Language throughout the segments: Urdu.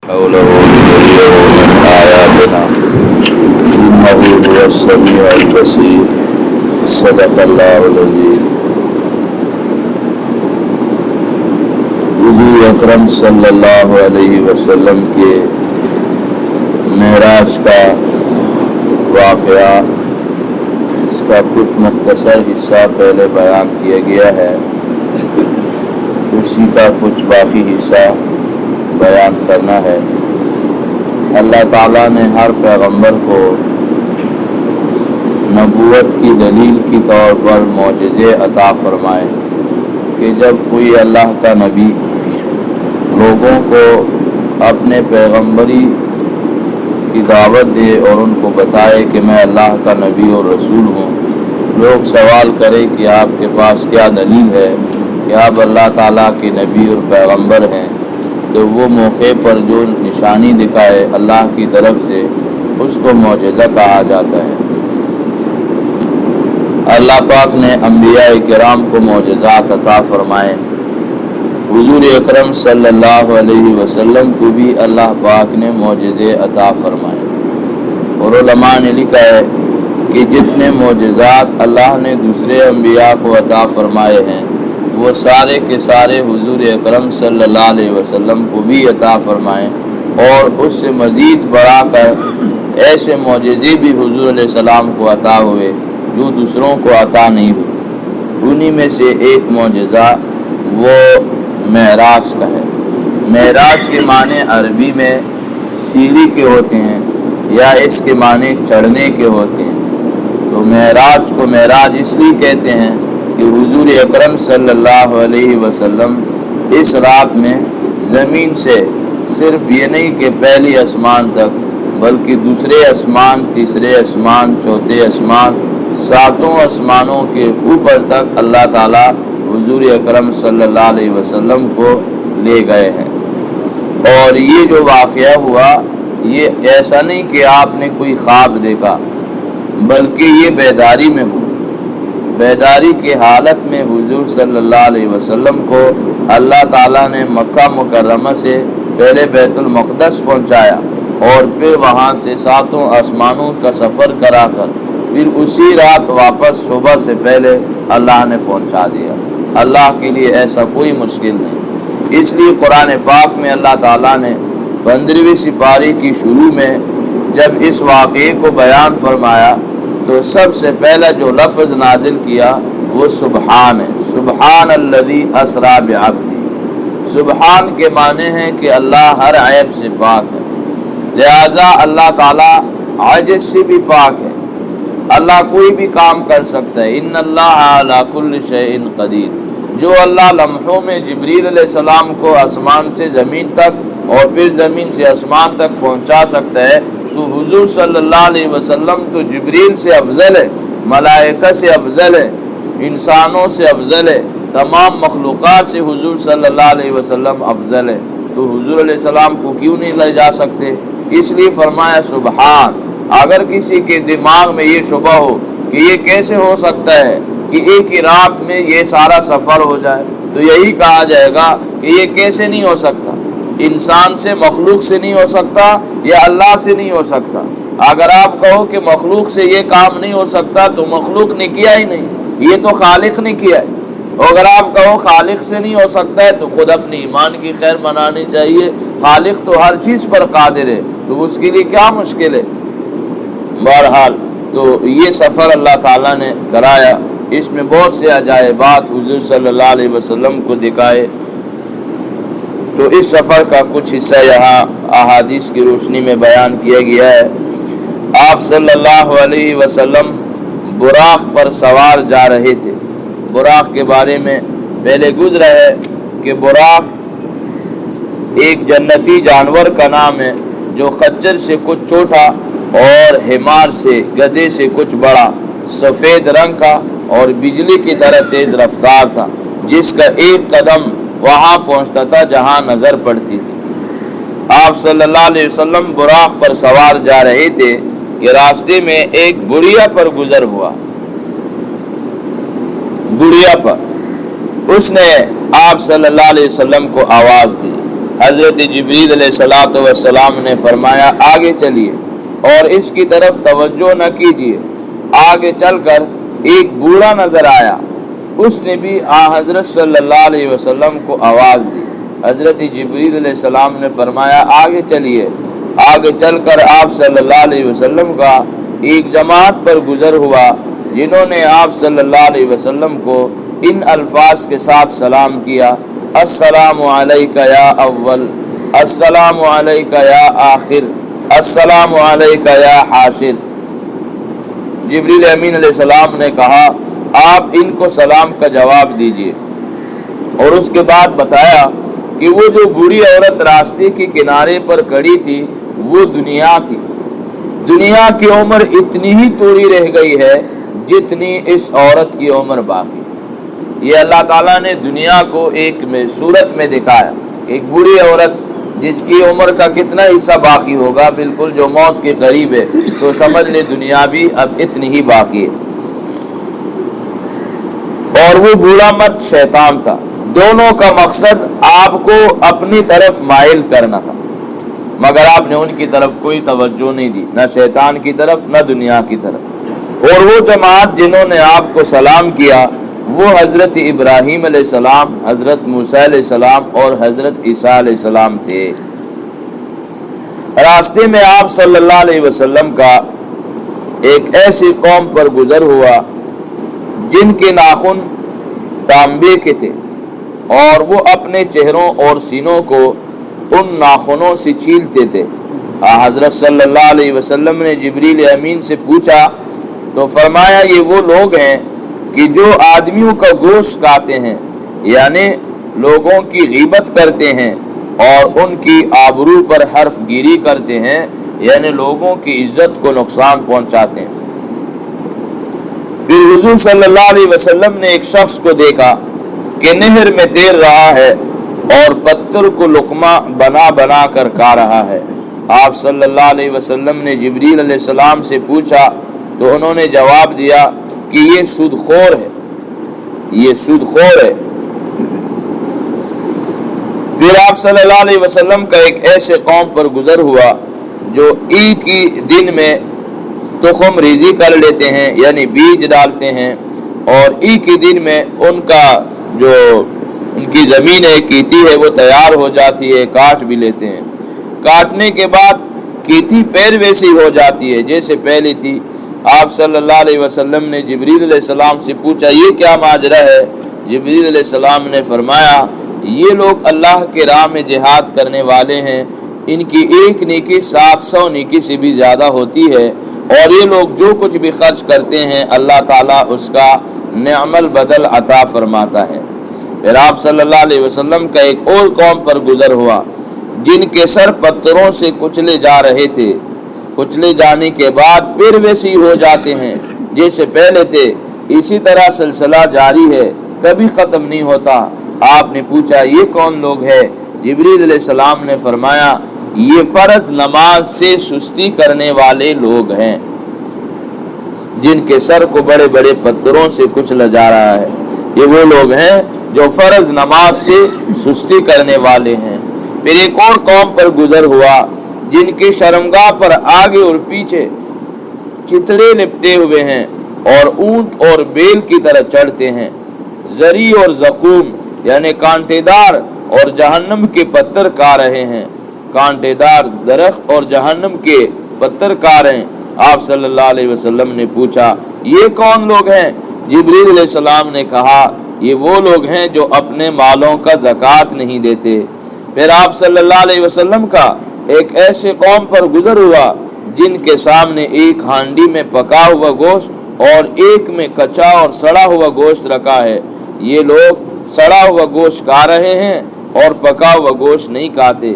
حوله لنريه من آياتنا إنه هو السميع البصير. صدق الله العظيم. حضور اکرم صلی اللہ علیہ وسلم کے معراج کا واقعہ، اس کا کچھ مختصر حصہ پہلے بیان کیا گیا ہے، اسی کا کچھ باقی حصہ بیان کرنا ہے۔ اللہ تعالیٰ نے ہر پیغمبر کو نبوت کی دلیل کی طور پر معجزے عطا فرمائے کہ جب کوئی اللہ کا نبی لوگوں کو اپنے پیغمبری کی دعوت دے اور ان کو بتائے کہ میں اللہ کا نبی اور رسول ہوں، لوگ سوال کریں کہ آپ کے پاس کیا دلیل ہے کہ آپ اللہ تعالیٰ کے نبی اور پیغمبر ہیں، تو وہ موقع پر جو نشانی دکھائے اللہ کی طرف سے اس کو معجزہ کہا جاتا ہے۔ اللہ پاک نے انبیاء کرام کو معجزات عطا فرمائے، حضور اکرم صلی اللہ علیہ وسلم کو بھی اللہ پاک نے معجزے عطا فرمائے، اور علماء نے لکھا ہے کہ جتنے معجزات اللہ نے دوسرے انبیاء کو عطا فرمائے ہیں وہ سارے کے سارے حضور اکرم صلی اللہ علیہ وسلم کو بھی عطا فرمائے، اور اس سے مزید بڑھا کر ایسے معجزے بھی حضور علیہ السلام کو عطا ہوئے جو دوسروں کو عطا نہیں ہوئے۔ انہی میں سے ایک معجزہ وہ معراج کا ہے۔ معراج کے معنی عربی میں سیڑھی کے ہوتے ہیں یا اس کے معنی چڑھنے کے ہوتے ہیں، تو معراج کو معراج اس لیے کہتے ہیں کہ حضور اکرم صلی اللہ علیہ وسلم اس رات میں زمین سے صرف یہ نہیں کہ پہلی آسمان تک بلکہ دوسرے آسمان، تیسرے آسمان، چوتھے آسمان، ساتوں آسمانوں کے اوپر تک اللہ تعالیٰ حضور اکرم صلی اللہ علیہ وسلم کو لے گئے ہیں۔ اور یہ جو واقعہ ہوا یہ ایسا نہیں کہ آپ نے کوئی خواب دیکھا، بلکہ یہ بیداری میں ہوا۔ بیداری کی حالت میں حضور صلی اللہ علیہ وسلم کو اللہ تعالیٰ نے مکہ مکرمہ سے پہلے بیت المقدس پہنچایا اور پھر وہاں سے ساتوں آسمانوں کا سفر کرا کر پھر اسی رات واپس صبح سے پہلے اللہ نے پہنچا دیا۔ اللہ کے لیے ایسا کوئی مشکل نہیں۔ اس لیے قرآن پاک میں اللہ تعالیٰ نے 15ویں سپارے کی شروع میں جب اس واقعے کو بیان فرمایا تو سب سے پہلا جو لفظ نازل کیا وہ سبحان ہے۔ سبحان الذی اسری بعبدہ۔ سبحان کے معنی ہے کہ اللہ ہر عیب سے پاک ہے، لہذا اللہ تعالیٰ عاجز سے بھی پاک ہے، اللہ کوئی بھی کام کر سکتا ہے۔ ان اللہ علی کل شیء قدیر۔ جو اللہ لمحوں میں جبریل علیہ السلام کو آسمان سے زمین تک اور پھر زمین سے آسمان تک پہنچا سکتا ہے، تو حضور صلی اللہ علیہ وسلم تو جبریل سے افضل ہے، ملائکہ سے افضل ہے، انسانوں سے افضل ہے، تمام مخلوقات سے حضور صلی اللہ علیہ وسلم افضل ہے، تو حضور علیہ السلام کو کیوں نہیں لے جا سکتے؟ اس لیے فرمایا سبحان۔ اگر کسی کے دماغ میں یہ شبہ ہو کہ یہ کیسے ہو سکتا ہے کہ ایک ہی رات میں یہ سارا سفر ہو جائے، تو یہی کہا جائے گا کہ یہ کیسے نہیں ہو سکتا، انسان سے مخلوق سے نہیں ہو سکتا یا اللہ سے نہیں ہو سکتا۔ اگر آپ کہو کہ مخلوق سے یہ کام نہیں ہو سکتا تو مخلوق نے کیا ہی نہیں، یہ تو خالق نے کیا ہے۔ اگر آپ کہو خالق سے نہیں ہو سکتا ہے تو خود اپنے ایمان کی خیر منانی چاہیے، خالق تو ہر چیز پر قادر ہے، تو اس کے لیے کیا مشکل ہے؟ بہرحال تو یہ سفر اللہ تعالیٰ نے کرایا، اس میں بہت سے عجائبات حضور صلی اللہ علیہ وسلم کو دکھائے، تو اس سفر کا کچھ حصہ یہاں احادیث کی روشنی میں بیان کیا گیا ہے۔ آپ صلی اللہ علیہ وسلم براق پر سوار جا رہے تھے۔ براق کے بارے میں پہلے گزرا ہے کہ براق ایک جنتی جانور کا نام ہے جو خچر سے کچھ چھوٹا اور حمار سے، گدھے سے کچھ بڑا، سفید رنگ کا اور بجلی کی طرح تیز رفتار تھا، جس کا ایک قدم وہاں پہنچتا تھا جہاں نظر پڑتی تھی۔ آپ صلی اللہ علیہ وسلم براق پر سوار جا رہے تھے کہ راستے میں ایک بڑھیا پر گزر ہوا۔ بڑھیا پر اس نے آپ صلی اللہ علیہ وسلم کو آواز دی، حضرت جبریل علیہ السلام نے فرمایا آگے چلیے اور اس کی طرف توجہ نہ کیجیے۔ آگے چل کر ایک بوڑھا نظر آیا، اس نے بھی حضرت صلی اللہ علیہ وسلم کو آواز دی۔ حضرت جبریل علیہ السلام نے فرمایا آگے چلیے۔ آگے چل کر آپ صلی اللہ علیہ وسلم کا ایک جماعت پر گزر ہوا جنہوں نے آپ صلی اللہ علیہ وسلم کو ان الفاظ کے ساتھ سلام کیا: السلام علیکہ یا اول، السلام علیکہ یا آخر، السلام علیکہ یا حاشر۔ جبریل امین علیہ السلام نے کہا آپ ان کو سلام کا جواب دیجیے، اور اس کے بعد بتایا کہ وہ جو بوڑھی عورت راستے کے کنارے پر کھڑی تھی وہ دنیا تھی۔ دنیا کی عمر اتنی ہی تھوڑی رہ گئی ہے جتنی اس عورت کی عمر باقی۔ یہ اللہ تعالیٰ نے دنیا کو ایک صورت میں دکھایا، ایک بوڑھی عورت جس کی عمر کا کتنا حصہ باقی ہوگا، بالکل جو موت کے قریب ہے، تو سمجھ لے دنیا بھی اب اتنی ہی باقی ہے۔ اور وہ بوڑھا مرد شیطان تھا۔ دونوں کا مقصد آپ کو اپنی طرف مائل کرنا تھا، مگر آپ نے ان کی طرف کوئی توجہ نہیں دی، نہ شیطان کی طرف نہ دنیا کی طرف۔ اور وہ جماعت جنہوں نے آپ کو سلام کیا وہ حضرت ابراہیم علیہ السلام، حضرت موسیٰ علیہ السلام اور حضرت عیسیٰ علیہ السلام تھے۔ راستے میں آپ صلی اللہ علیہ وسلم کا ایک ایسی قوم پر گزر ہوا جن کے ناخن تانبے کے تھے، اور وہ اپنے چہروں اور سینوں کو ان ناخنوں سے چھیلتے تھے۔ حضرت صلی اللہ علیہ وسلم نے جبریل امین سے پوچھا تو فرمایا یہ وہ لوگ ہیں کہ جو آدمیوں کا گوشت کھاتے ہیں، یعنی لوگوں کی غیبت کرتے ہیں اور ان کی آبرو پر حرف گیری کرتے ہیں، یعنی لوگوں کی عزت کو نقصان پہنچاتے ہیں۔ پھر حضور صلی اللہ علیہ وسلم نے ایک شخص کو دیکھا کہ نہر میں تیر رہا ہے اور پتھر کو لقمہ بنا بنا کر کھا رہا ہے۔ آپ صلی اللہ علیہ وسلم نے جبریل علیہ السلام سے پوچھا تو انہوں نے جواب دیا کہ یہ سود خور ہے، یہ سود خور ہے۔ پھر آپ صلی اللہ علیہ وسلم کا ایک ایسے قوم پر گزر ہوا جو عید کی دن میں تخم ریزی کر لیتے ہیں، یعنی بیج ڈالتے ہیں، اور عید کے دن میں ان کا جو ان کی زمین ہے کیتی ہے وہ تیار ہو جاتی ہے، کاٹ بھی لیتے ہیں۔ کاٹنے کے بعد کیتی پیر ویسی ہو جاتی ہے جیسے پہلی تھی۔ آپ صلی اللہ علیہ وسلم نے جبریل علیہ السلام سے پوچھا یہ کیا ماجرا ہے؟ جبریل علیہ السلام نے فرمایا یہ لوگ اللہ کے راہ میں جہاد کرنے والے ہیں، ان کی ایک نیکی 700 نیکی سے بھی زیادہ ہوتی ہے، اور یہ لوگ جو کچھ بھی خرچ کرتے ہیں اللہ تعالیٰ اس کا نعم البدل عطا فرماتا ہے۔ پھر آپ صلی اللہ علیہ وسلم کا ایک اور قوم پر گزر ہوا جن کے سر پتھروں سے کچلے جا رہے تھے، کچلے جانے کے بعد پھر ویسی ہو جاتے ہیں جیسے پہلے تھے۔ اسی طرح سلسلہ جاری ہے، کبھی ختم نہیں ہوتا۔ آپ نے پوچھا یہ کون لوگ ہیں؟ جبریل علیہ السلام نے فرمایا یہ فرض نماز سے سستی کرنے والے لوگ ہیں جن کے سر کو بڑے بڑے پتھروں سے کچلا جا رہا ہے۔ یہ وہ لوگ ہیں جو فرض نماز سے سستی کرنے والے ہیں۔ پھر ایک اور قوم پر گزر ہوا جن کی شرمگاہ پر آگے اور پیچھے چتڑے لپٹے ہوئے ہیں اور اونٹ اور بیل کی طرح چڑھتے ہیں، زری اور زقوم یعنی کانٹے دار اور جہنم کے پتھر کھا رہے ہیں، کانٹے دار درخت اور جہنم کے پتھر کھا رہے ہیں۔ آپ صلی اللہ علیہ وسلم نے پوچھا یہ کون لوگ ہیں؟ جبریل علیہ السلام نے کہا یہ وہ لوگ ہیں جو اپنے مالوں کا زکوٰۃ نہیں دیتے۔ پھر آپ صلی اللہ علیہ وسلم کا ایک ایسے قوم پر گزر ہوا جن کے سامنے ایک ہانڈی میں پکا ہوا گوشت اور ایک میں کچا اور سڑا ہوا گوشت رکھا ہے۔ یہ لوگ سڑا ہوا گوشت کھا رہے ہیں اور پکا ہوا گوشت نہیں کھاتے۔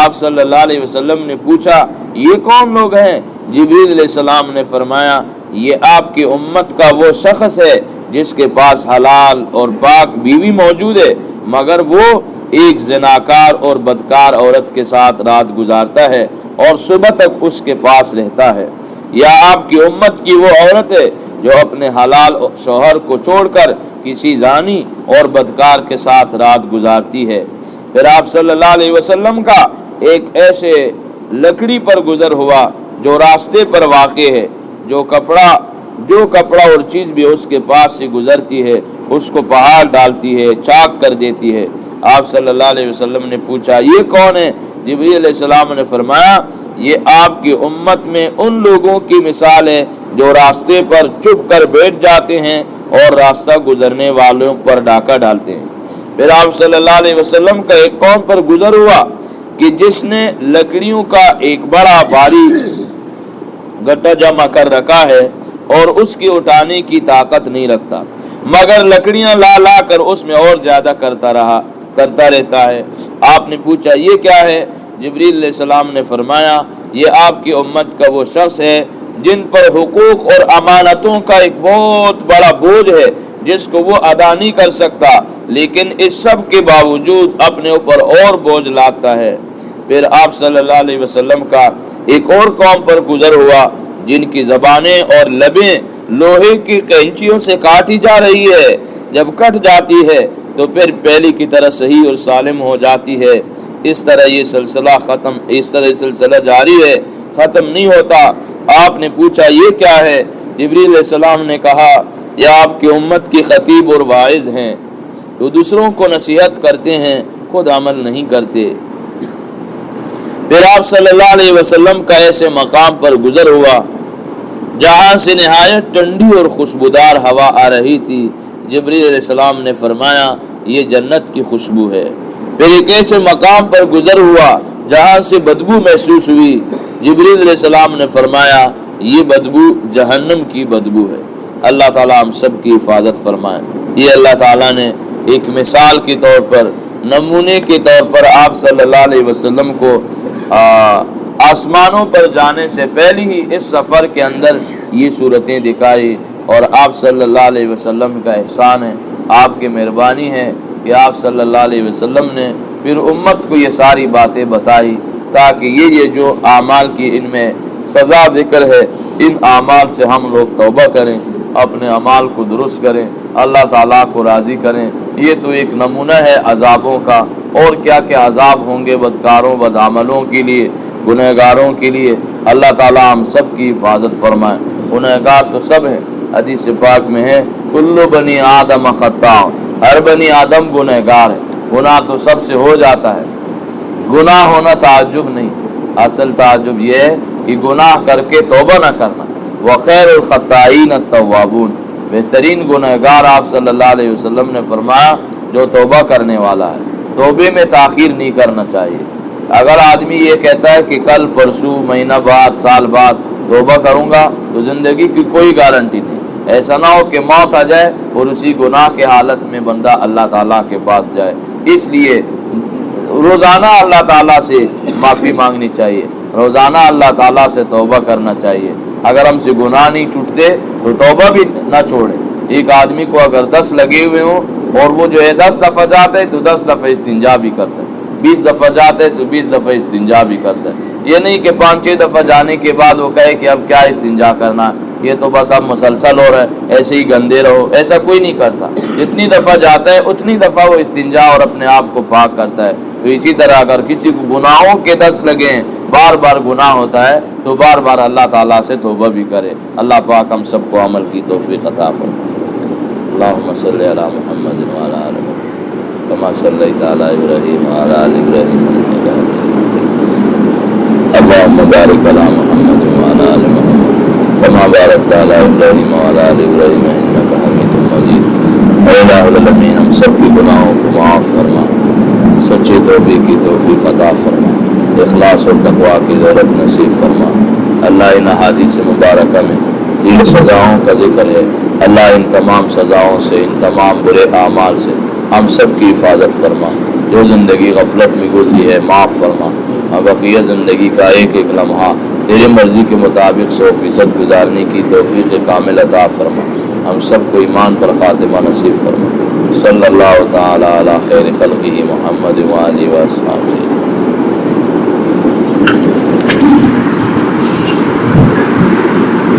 آپ صلی اللہ علیہ وسلم نے پوچھا یہ کون لوگ ہیں؟ جبریل علیہ السلام نے فرمایا یہ آپ کی امت کا وہ شخص ہے جس کے پاس حلال اور پاک بیوی موجود ہے، مگر وہ ایک زناکار اور بدکار عورت کے ساتھ رات گزارتا ہے اور صبح تک اس کے پاس رہتا ہے۔ یا آپ کی امت کی وہ عورت ہے جو اپنے حلال شوہر کو چھوڑ کر کسی زانی اور بدکار کے ساتھ رات گزارتی ہے۔ پھر آپ صلی اللہ علیہ وسلم کا ایک ایسے لکڑی پر گزر ہوا جو راستے پر واقع ہے، جو کپڑا اور چیز بھی اس کے پاس سے گزرتی ہے اس کو پہاڑ ڈالتی ہے، چاک کر دیتی ہے۔ آپ صلی اللہ علیہ وسلم نے پوچھا یہ کون ہے؟ جبریل علیہ السلام نے فرمایا یہ آپ کی امت میں ان لوگوں کی مثال ہے جو راستے پر چپ کر بیٹھ جاتے ہیں اور راستہ گزرنے والوں پر ڈاکہ ڈالتے ہیں۔ پھر آپ صلی اللہ علیہ وسلم کا ایک قوم پر گزر ہوا کہ جس نے لکڑیوں کا ایک بڑا بھاری گٹا جمع کر رکھا ہے اور اس کی اٹھانے کی طاقت نہیں رکھتا، مگر لکڑیاں لا لا کر اس میں اور زیادہ کرتا رہتا ہے۔ آپ نے پوچھا یہ کیا ہے؟ جبریل علیہ السلام نے فرمایا یہ آپ کی امت کا وہ شخص ہے جن پر حقوق اور امانتوں کا ایک بہت بڑا بوجھ ہے جس کو وہ ادا نہیں کر سکتا، لیکن اس سب کے باوجود اپنے اوپر اور بوجھ لاتا ہے۔ پھر آپ صلی اللہ علیہ وسلم کا ایک اور قوم پر گزر ہوا جن کی زبانیں اور لبیں لوہے کی کینچیوں سے کاٹی جا رہی ہے، جب کٹ جاتی ہے تو پھر پہلی کی طرح صحیح اور سالم ہو جاتی ہے۔ اس طرح یہ سلسلہ جاری ہے، ختم نہیں ہوتا۔ آپ نے پوچھا یہ کیا ہے؟ جبریل علیہ السلام نے کہا یہ آپ کی امت کی خطیب اور واعظ ہیں، جو دوسروں کو نصیحت کرتے ہیں خود عمل نہیں کرتے۔ پھر آپ صلی اللہ علیہ وسلم کا ایسے مقام پر گزر ہوا جہاں سے نہایت ٹھنڈی اور خوشبودار ہوا آ رہی تھی۔ جبریل علیہ السلام نے فرمایا یہ جنت کی خوشبو ہے۔ پھر ایک ایسے مقام پر گزر ہوا جہاں سے بدبو محسوس ہوئی۔ جبریل علیہ السلام نے فرمایا یہ بدبو جہنم کی بدبو ہے۔ اللہ تعالیٰ ہم سب کی حفاظت فرمائے۔ یہ اللہ تعالیٰ نے ایک مثال کے طور پر، نمونے کے طور پر آپ صلی اللہ علیہ وسلم کو آسمانوں پر جانے سے پہلے ہی اس سفر کے اندر یہ صورتیں دکھائی، اور آپ صلی اللہ علیہ وسلم کا احسان ہے، آپ کی مہربانی ہے کہ آپ صلی اللہ علیہ وسلم نے پھر امت کو یہ ساری باتیں بتائی تاکہ یہ جو اعمال کی ان میں سزا ذکر ہے ان اعمال سے ہم لوگ توبہ کریں، اپنے اعمال کو درست کریں، اللہ تعالیٰ کو راضی کریں۔ یہ تو ایک نمونہ ہے عذابوں کا، اور کیا کیا عذاب ہوں گے بدکاروں بدعملوں کے لیے، گنہگاروں کے لیے۔ اللہ تعالیٰ ہم سب کی حفاظت فرمائے۔ گنہگار تو سب ہیں، حدیث پاک میں ہے کل بنی آدم خطاء، ہر بنی آدم گنہگار ہے، گناہ تو سب سے ہو جاتا ہے۔ گناہ ہونا تعجب نہیں، اصل تعجب یہ ہے کہ گناہ کر کے توبہ نہ کرنا۔ وخیر الخطائین التوابون، بہترین گنہگار آپ صلی اللہ علیہ وسلم نے فرمایا جو توبہ کرنے والا ہے۔ توبے میں تاخیر نہیں کرنا چاہیے۔ اگر آدمی یہ کہتا ہے کہ کل پرسوں مہینہ بعد سال بعد توبہ کروں گا تو زندگی کی کوئی گارنٹی نہیں۔ ایسا نہ ہو کہ موت آ جائے اور اسی گناہ کے حالت میں بندہ اللہ تعالیٰ کے پاس جائے۔ اس لیے روزانہ اللہ تعالیٰ سے معافی مانگنی چاہیے، روزانہ اللہ تعالیٰ سے توبہ کرنا چاہیے۔ اگر ہم سے گناہ نہیں چھوٹتے تو توبہ بھی نہ چھوڑیں۔ ایک آدمی کو اگر 10 لگے ہوئے ہوں اور وہ جو ہے 10 دفعہ جاتا ہے تو 10 دفعہ استنجا بھی کرتا ہے، 20 دفعہ جاتا ہے تو 20 دفعہ استنجا بھی کرتا ہے۔ یہ نہیں کہ 5-6 دفعہ جانے کے بعد وہ کہے کہ اب کیا استنجا کرنا، یہ تو بس اب مسلسل ہو رہا ہے، ایسے ہی گندے رہو۔ ایسا کوئی نہیں کرتا، جتنی دفعہ جاتا ہے اتنی دفعہ وہ استنجا اور اپنے آپ کو پاک کرتا ہے۔ تو اسی طرح اگر کسی کو گناہوں کے 10 لگے ہیں، بار بار گناہ ہوتا ہے تو بار بار اللہ تعالیٰ سے توبہ بھی کرے۔ اللہ پاک ہم سب کو عمل کی توفیق عطا فرمائے۔ اللہم صلی علی محمد وعلی آل محمد کما صلیت علی ابراہیم وعلی آل ابراہیم انک حمید مجید۔ اللہم بارک علی محمد وعلی آل محمد کما بارکت علی ابراہیم وعلی آل ابراہیم انک حمید مجید۔ اے الہ العالمین ہم سب کی گناہوں کو معاف فرما، سچے توبے کی توفیق عطا فرما، اخلاص اور تقویٰ کی ضرورت نصیب فرما۔ اللہ ان احادیث مبارکہ میں جن سزاؤں کا ذکر ہے، اللہ ان تمام سزاؤں سے، ان تمام برے اعمال سے ہم سب کی حفاظت فرما۔ جو زندگی غفلت میں گزری ہے معاف فرما، اور بقیہ زندگی کا ایک ایک لمحہ تیری مرضی کے مطابق 100% گزارنے کی توفیق کامل عطا فرما۔ ہم سب کو ایمان پر خاتمہ نصیب فرما۔ صلی اللہ تعالی علی خیر خلقہ محمد وآلہ وصحبہ۔